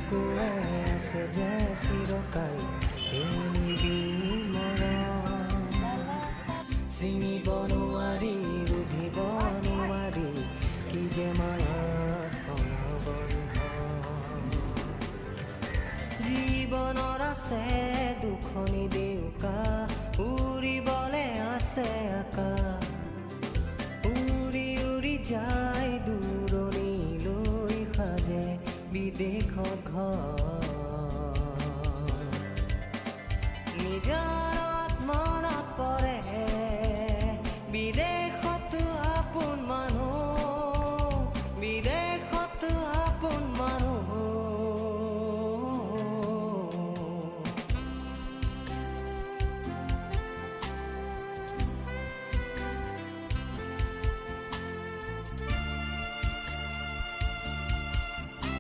বুকুৱে আছে যে চিৰকাল এনিবি মৰম চিনিব নোৱাৰি ৰুধিব নোৱাৰি কি যে মায়াৰ বন্ধ জীৱনৰ আছে দুখনি দেউকা উৰিবলে আছে আকাশ উৰি উৰি যায় দূৰণিলৈ সাজে বিদেশত ঘৰ নিজৰত মনত পৰে বিদেশ